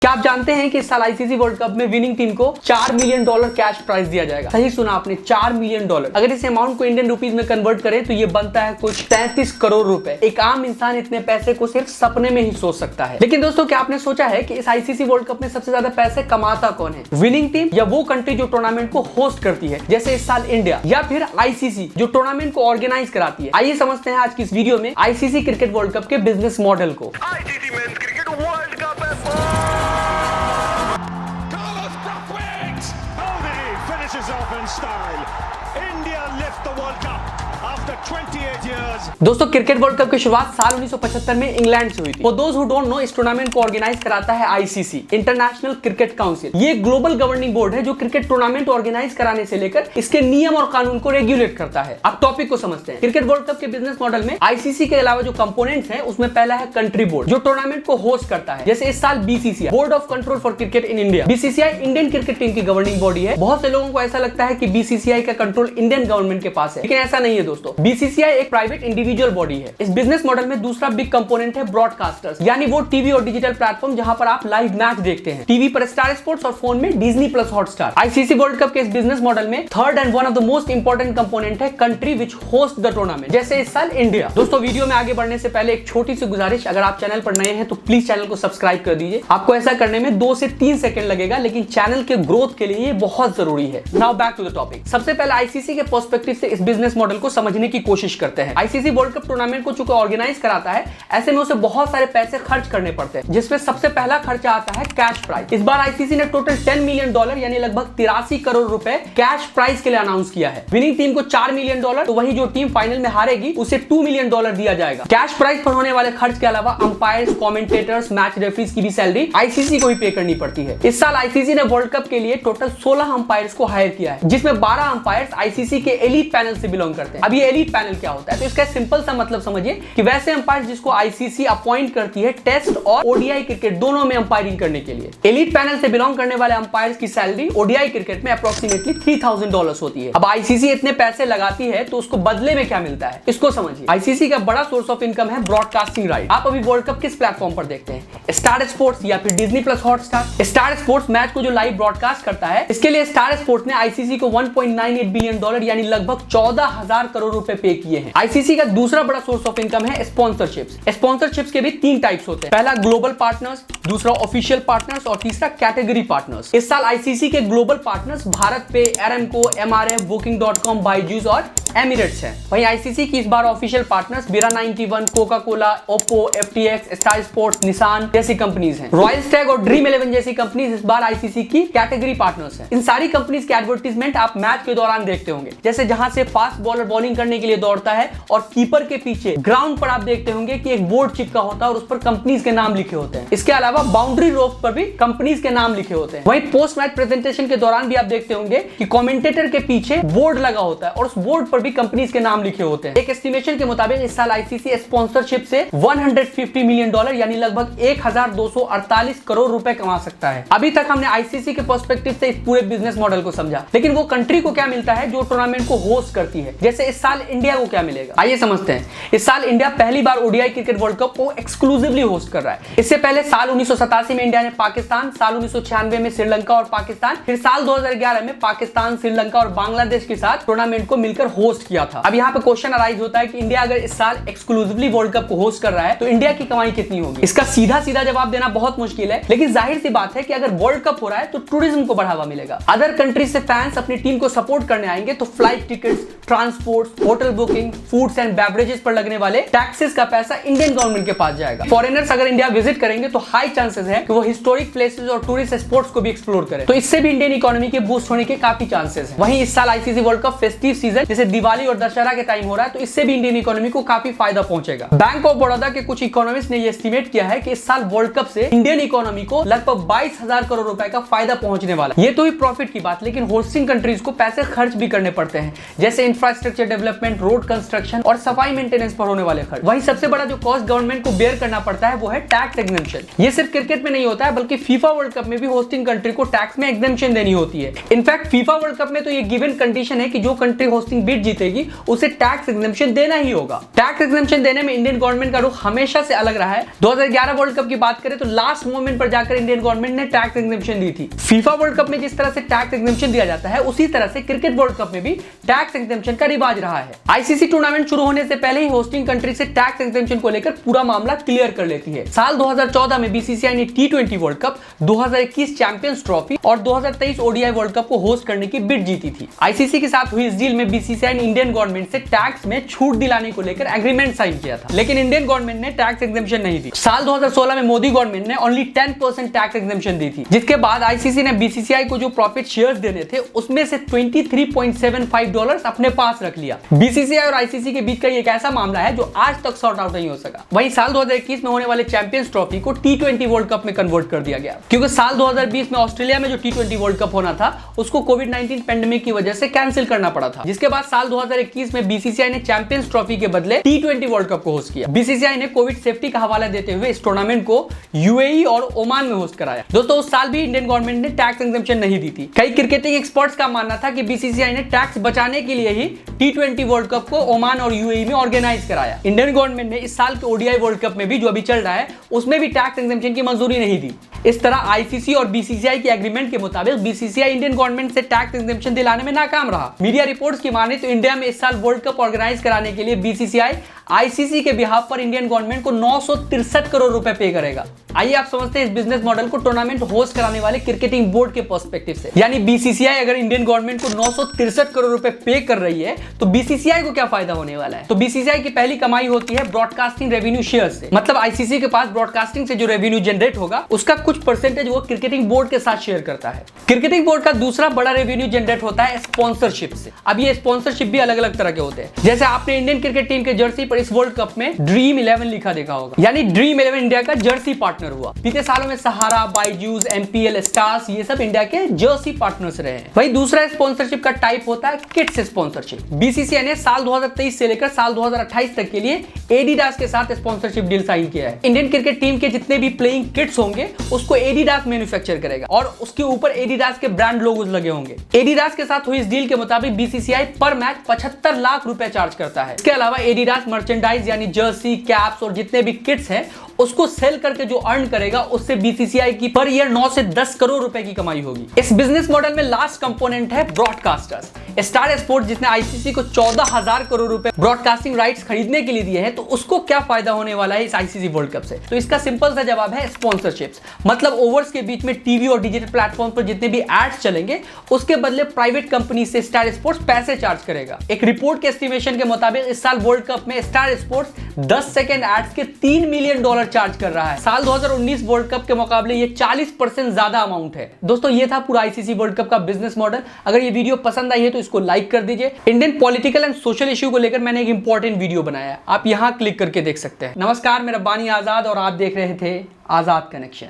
क्या आप जानते हैं कि इस साल आईसीसी वर्ल्ड कप में विनिंग टीम को $4 मिलियन कैश प्राइज दिया जाएगा? सही सुना आपने, $4 मिलियन। अगर इस अमाउंट को इंडियन रुपीज में कन्वर्ट करें तो ये बनता है कुछ 33 करोड़ रुपए। एक आम इंसान इतने पैसे को सिर्फ सपने में ही सोच सकता है। लेकिन दोस्तों, क्या आपने सोचा है कि इस आईसीसी वर्ल्ड कप में सबसे ज्यादा पैसे कमाता कौन है? विनिंग टीम या वो कंट्री जो टूर्नामेंट को होस्ट करती है, जैसे इस साल इंडिया, या फिर आईसीसी जो टूर्नामेंट को ऑर्गेनाइज कराती है? आइए समझते हैं आज की इस वीडियो में आईसीसी क्रिकेट वर्ल्ड कप के बिजनेस मॉडल को। ICC men's cricket world cup off in style. India lift the World Cup after 28 years. दोस्तों, क्रिकेट वर्ल्ड कप की शुरुआत साल 1975 में इंग्लैंड से हुई थी। For those who don't know, इस टूर्नामेंट को ऑर्गेनाइज कराता है आईसीसी, इंटरनेशनल क्रिकेट काउंसिल। ये ग्लोबल गवर्निंग बोर्ड है जो क्रिकेट टूर्नामेंट ऑर्गेनाइज कराने से लेकर इसके नियम और कानून को रेगुलेट करता है। अब टॉपिक को समझते हैं। क्रिकेट वर्ल्ड कप के बिजनेस मॉडल में आईसीसी के अलावा जो कंपोनेंट्स हैं, उसमें पहला है कंट्री बोर्ड जो टूर्नामेंट को होस्ट करता है। जैसे इस साल BCCI, board of control for cricket in India. BCCI Indian cricket team की गवर्निंग बॉडी है। बहुत से लोगों को ऐसा लगता है कि बीसीसीआई का कंट्रोल इंडियन गवर्नमेंट के पास है, लेकिन ऐसा नहीं है दोस्तों। बीसीसीआई एक प्राइवेट इंडिविजुअल बॉडी है। इस बिजनेस मॉडल में दूसरा बिग कंपोनेंट है ब्रॉडकास्टर्स, यानी वो टीवी और डिजिटल प्लेटफॉर्म जहां पर आप लाइव मैच देखते हैं। टीवी पर स्टार स्पोर्ट्स और फोन में Disney plus Hotstar. ICC World Cup के इस बिजनेस मॉडल में third and one of the most important component है country which host the tournament, जैसे इस साल इंडिया। दोस्तों, वीडियो में आगे बढ़ने से पहले एक छोटी सी गुजारिश, अगर आप चैनल पर नए हैं तो प्लीज चैनल को सब्सक्राइब कर दीजिए। आपको ऐसा करने में 2 से 3 सेकंड लगेगा, लेकिन चैनल के ग्रोथ के लिए ये बहुत जरूरी है। Now back to the topic. सबसे पहले आईसीसी के पर्सपेक्टिव से इस बिजनेस मॉडल को समझने की कोशिश करते हैं। आईसीसी वर्ल्ड कप टूर्नामेंट को चूंकि ऑर्गेनाइज कराता है, ऐसे में उसे बहुत सारे पैसे खर्च करने पड़ते हैं, जिसमें सबसे पहला खर्चा आता है कैश प्राइज। इस बार आईसीसी ने टोटल $10 मिलियन यानी लगभग 83 करोड़ रुपए कैश प्राइज के लिए अनाउंस किया है। विनिंग टीम को $4 मिलियन, तो वही जो टीम फाइनल में हारेगी उसे $2 मिलियन दिया जाएगा। कैश प्राइज पर होने वाले खर्च के अलावा अंपायर्स, कमेंटेटर्स, मैच रेफरीज की भी सैलरी आईसीसी को ही पे करनी पड़ती है। इस साल आईसीसी ने वर्ल्ड कप के लिए टोटल 16 अंपायर्स को हायर किया है, जिसमें 12 अंपायर्स आईसीसी के एलीट पैनल से बिलोंग करते हैं। अब ये एलीट पैनल क्या होता है? तो इसका सिंपल सा मतलब समझिए कि वैसे अंपायर जिसको आईसीसी अपॉइंट करती है टेस्ट और ओडीआई क्रिकेट दोनों में अंपायरिंग करने के लिए। एलीट पैनल से बिलोंग करने वाले अंपायर्स की सैलरी ओडीआई क्रिकेट में अप्रोक्सीमेटली $3,000 होती है। अब आईसीसी इतने पैसे लगाती है तो उसको बदले में क्या मिलता है, इसको समझिए। आईसीसी का बड़ा सोर्स ऑफ इनकम है ब्रॉडकास्टिंग राइट। आप अभी वर्ल्ड कप किस प्लेटफॉर्म पर देखते हैं? स्टार स्पोर्ट्स या फिर Disney plus Hotstar. Star sports match को जो लाइव ब्रॉडकास्ट करता है, इसके लिए स्टार स्पोर्ट्स ने आईसीसी को $1.98 बिलियन यानी लगभग 14,000 करोड़ रुपए पे किए हैं। आईसीसी का दूसरा बड़ा सोर्स ऑफ इनकम है स्पॉन्सरशिप्स। स्पॉन्सरशिप्स के भी 3 टाइप्स होते हैं। पहला ग्लोबल पार्टनर्स, दूसरा ऑफिशियल पार्टनर्स और तीसरा कैटेगरी पार्टनर्स। इस साल आईसीसी के ग्लोबल पार्टनर्स भारत पे, एरामको, एमआरएफ, बुकिंग.com, बायजूस और एमिरेट्स हैं। वहीं आईसीसी की इस बार ऑफिशियल पार्टनर्स बिरा 91, Coca Cola, Oppo, FTX, star sports, Nissan जैसी कंपनीज हैं। रॉयल स्टैग और ड्रीम 11 जैसी कंपनीज इस बार आईसीसी की कैटेगरी पार्टनर्स हैं। इन सारी कंपनीज के एडवर्टीजमेंट आप मैच के दौरान देखते होंगे, जैसे जहां से फास्ट बॉलर बॉलिंग करने के लिए दौड़ता है और कीपर के पीछे ग्राउंड पर आप देखते होंगे कि एक बोर्ड चिपका होता है और उस पर कंपनीज के नाम लिखे होते हैं। इसके अलावा बाउंड्री रोप पर भी कंपनीज के नाम लिखे होते हैं। वहीं पोस्ट मैच प्रेजेंटेशन के दौरान भी आप देखते होंगे कि कमेंटेटर के पीछे बोर्ड लगा होता है और उस बोर्ड पर भी कंपनीज के नाम लिखे होते हैं। एक एस्टिमेशन के मुताबिक इस साल आईसीसी स्पॉन्सरशिप से $150 मिलियन यानी लगभग 1248 करोड़ रुपए कमा सकता है। अभी तक हमने आईसीसी के पर्सपेक्टिव से इस पूरे बिजनेस मॉडल को समझा, लेकिन वो कंट्री को क्या मिलता है जो टूर्नामेंट को होस्ट करती है? जैसे इस साल इंडिया को क्या मिलेगा, आइए समझते हैं। इस साल इंडिया पहली बार ओडीआई क्रिकेट वर्ल्ड कप को एक्सक्लूसिवली होस्ट कर रहा है। इससे पहले साल 1987 में इंडिया ने पाकिस्तान, साल 1996 में श्रीलंका और पाकिस्तान, फिर साल 2011 में पाकिस्तान, श्रीलंका और बांग्लादेश के साथ टूर्नामेंट को मिलकर होस्ट किया था। अब यहाँ पे क्वेश्चन अराइज होता है कि इंडिया अगर इस साल एक्सक्लूसिवली वर्ल्ड कप को होस्ट कर रहा है तो इंडिया की कमाई कितनी होगी? इसका सीधा सीधा जवाब देना बहुत मुश्किल है, लेकिन जाहिर सी बात है कि अगर वर्ल्ड कप हो रहा है तो टूरिज्म को बढ़ावा मिलेगा। अदर कंट्रीज से फैंस अपनी टीम को सपोर्ट करने आएंगे तो flight tickets, transport, hotel booking, foods and beverages पर लगने वाले टैक्सेस का पैसा इंडियन गवर्नमेंट के पास जाएगा। फॉरेनर्स अगर इंडिया विजिट करेंगे तो हाई चांसेस है कि वो हिस्टोरिक प्लेसेस और टूरिस्ट स्पॉट्स को भी एक्सप्लोर करें, तो इससे भी इंडियन इकोनॉमी के बूस्ट होने के काफी चांसेस हैं। वहीं इस साल ICC World cup festive season जैसे दिवाली और दशहरा के टाइम हो रहा है, तो इससे भी इंडियन इकोनॉमी को काफी फायदा पहुंचेगा। बैंक ऑफ बड़ौदा के कुछ इकोनॉमिस्ट ने ये एस्टिमेट किया है कि इस साल वर्ल्ड कप से इंडियन इकोनॉमी को लगभग 22,000 करोड़ रुपए का फायदा पहुंचने वाला है। ये तो ही प्रॉफिट की बात, लेकिन होस्टिंग कंट्रीज को पैसे खर्च भी करने पड़ते हैं, जैसे इंफ्रास्ट्रक्चर डेवलपमेंट, रोड कंस्ट्रक्शन और सफाई मेंटेनेंस पर होने वाले खर्च। वहीं सबसे बड़ा जो कॉस्ट गवर्नमेंट को बेयर करना पड़ता है वो है टैक्स एग्जेम्पशन। ये सिर्फ क्रिकेट में नहीं होता है बल्कि फीफा वर्ल्ड कप में भी होस्टिंग कंट्री को टैक्स में एग्जेम्पशन देनी होती है। इनफैक्ट फीफा वर्ल्ड कप में तो ये गिवन कंडीशन है कि जो कंट्री होस्टिंग बिड जीतेगी उसे टैक्स एग्जेम्पशन देना ही होगा। टैक्स एग्जेम्पशन देने में इंडियन गवर्नमेंट का रुख हमेशा से अलग रहा है। 2011 वर्ल्ड कप की बात करें तो लास्ट मोमेंट पर जाकर इंडियन गवर्नमेंट ने टैक्स एग्जेम्पशन दी थी। फीफा वर्ल्ड कप में जिस तरह से टैक्स एग्जेम्पशन दिया जाता है उसी तरह से क्रिकेट वर्ल्ड कप में भी टैक्स एग्जेम्पशन का रिवाज रहा है। आईसीसी टूर्नामेंट शुरू होने से पहले ही होस्टिंग कंट्री से टैक्स एग्जेम्पशन को लेकर पूरा मामला क्लियर कर लेती है। साल 2014 में बीसीसीआई ने T20 world cup, 2021 champions trophy और 2023 ओडीआई वर्ल्ड कप को होस्ट करने की बिड जीती थी। आईसीसी के साथ हुई इस डील में बीसीसीआई ने इंडियन गवर्नमेंट से टैक्स में छूट दिलाने को लेकर एग्रीमेंट साइन किया था, लेकिन इंडियन गवर्नमेंट ने टैक्स एग्जेम्पशन नहीं दी। साल 2016 में मोदी गवर्नमेंट ने ओनली 10% टैक्स एग्जेम्पशन दी थी, जिसके बाद आईसीसी ने बीसीसीआई को जो प्रॉफिट शेयर्स देने थे उसमें से $23.75 अपने पास रख लिया। बीसीसीआई और आईसीसी के बीच का एक ऐसा मामला है जो आज तक सॉर्ट आउट नहीं हो सका। वहीं साल 2021 में होने वाले चैंपियंस ट्रॉफी को T20 वर्ल्ड कप में कन्वर्ट कर दिया गया, क्योंकि साल 2020 में ऑस्ट्रेलिया में जो T20 वर्ल्ड कप होना था उसको कोविड-19 पेंडेमिक की वजह से कैंसिल करना पड़ा था, जिसके बाद साल 2021 में बीसीसीआई ने चैंपियंस ट्रॉफी के बदले T20 वर्ल्ड कप को होस्ट किया। बीसीसीआई ने कोविड सेफ्टी का हवाला देते हुए इस टूर्नामेंट को यूएई और ओमान में होस्ट कराया। दोस्तों उस साल भी इंडियन गवर्नमेंट ने टैक्स एग्जेम्पशन नहीं दी थी। कई क्रिकेटिंग एक्सपर्ट्स का मानना था कि बीसीसीआई ने टैक्स बचाने के लिए ही T20 वर्ल्ड कप को ओमान और यूएई में ऑर्गेनाइज कराया। इंडियन गवर्नमेंट ने इस साल के ओडीआई वर्ल्ड कप में भी जो अभी चल रहा है उसमें भी टैक्स एग्जेम्पशन की मंजूरी नहीं दी। इस तरह आईसीसी और बीसीसीआई के एग्रीमेंट के मुताबिक बीसीसीआई इंडियन गवर्नमेंट से टैक्स एग्जेम्पशन दिलाने में नाकाम रहा। मीडिया रिपोर्ट्स की माने तो इंडिया में इस साल वर्ल्ड कप ऑर्गेनाइज कराने के लिए बीसीसीआई आईसीसी के बिहाफ पर इंडियन गवर्नमेंट को 963 करोड़ रुपए पे करेगा। आइए आप समझते हैं इस बिजनेस मॉडल को टूर्नामेंट होस्ट कराने वाले क्रिकेटिंग बोर्ड के पर्सपेक्टिव से। यानी बीसीसीआई अगर इंडियन गवर्नमेंट को 963 करोड़ रुपए पे कर रही है तो बीसीसीआई को क्या फायदा होने वाला है? तो बीसीसीआई की पहली कमाई होती है ब्रॉडकास्टिंग रेवेन्यू शेयर से। मतलब आईसीसी के पास ब्रॉडकास्टिंग से जो रेवेन्यू जनरेट होगा उसका कुछ परसेंटेज वो क्रिकेटिंग बोर्ड के साथ शेयर करता है। क्रिकेटिंग बोर्ड का दूसरा बड़ा रेवेन्यू जनरेट होता है स्पॉन्सरशिप से। अब ये स्पॉन्सरशिप भी अलग अलग तरह के होते हैं। जैसे आपने इंडियन क्रिकेट टीम के जर्सी पर इस वर्ल्ड कप में ड्रीम 11 लिखा देखा होगा, यानी ड्रीम 11 इंडिया का जर्सी पार्टनर हुआ। बीते सालों में सहारा, बायजूस, एमपीएल, स्टार्स ये सब इंडिया के जर्सी पार्टनर्स रहे हैं। वही दूसरा स्पॉन्सरशिप का टाइप होता है किड्स स्पॉन्सरशिप। बीसीसीआई ने साल 2023 से लेकर साल 2028 तक के लिए एडिडास के साथ स्पॉन्सरशिप डील साइन किया है। इंडियन क्रिकेट टीम के जितने भी प्लेइंग किट्स होंगे उसको एडिडास मैन्युफैक्चर करेगा और उसके ऊपर एडिडास के ब्रांड लोगोज लगे होंगे। एडिडास के साथ हुई इस डील के मुताबिक बीसीसीआई पर मैच 75 लाख रुपए चार्ज करता है। इसके अलावा एडिडास मर्चेंडाइज यानी जर्सी, कैप्स और जितने भी किट्स हैं उसको सेल करके जो अर्न करेगा उससे बीसीसीआई की पर ईयर 9 से 10 करोड़ रुपए की कमाई होगी। इस बिजनेस मॉडल में लास्ट कंपोनेंट है ब्रॉडकास्टर्स। स्टार स्पोर्ट्स जिसने आईसीसी को 14,000 करोड़ रुपए ब्रॉडकास्टिंग राइट्स खरीदने के लिए दिए हैं, तो उसको क्या फायदा होने वाला है इस आईसीसी वर्ल्ड कप से? तो इसका सिंपल सा जवाब है स्पॉन्सरशिप्स। मतलब ओवर्स के बीच में टीवी और डिजिटल प्लेटफॉर्म पर जितने भी एड्स चलेंगे उसके बदले प्राइवेट कंपनी से स्टार स्पोर्ट्स पैसे चार्ज करेगा। एक रिपोर्ट के एस्टिमेशन के मुताबिक इस साल वर्ल्ड कप में स्टार स्पोर्ट्स 10 सेकंड एड्स के $3 मिलियन चार्ज कर रहा है। साल 2019 वर्ल्ड कप के मुकाबले ये 40% ज्यादा अमाउंट है। दोस्तों ये था पूरा आईसीसी वर्ल्ड कप का बिजनेस मॉडल। अगर ये वीडियो पसंद आई है तो इसको लाइक कर दीजिए। Indian political and social issue को लेकर मैंने एक इंपॉर्टेंट वीडियो बनाया है, आप यहां क्लिक करके देख सकते हैं। नमस्कार, मैं रब्बानी आजाद और आप देख रहे थे आजाद कनेक्शन।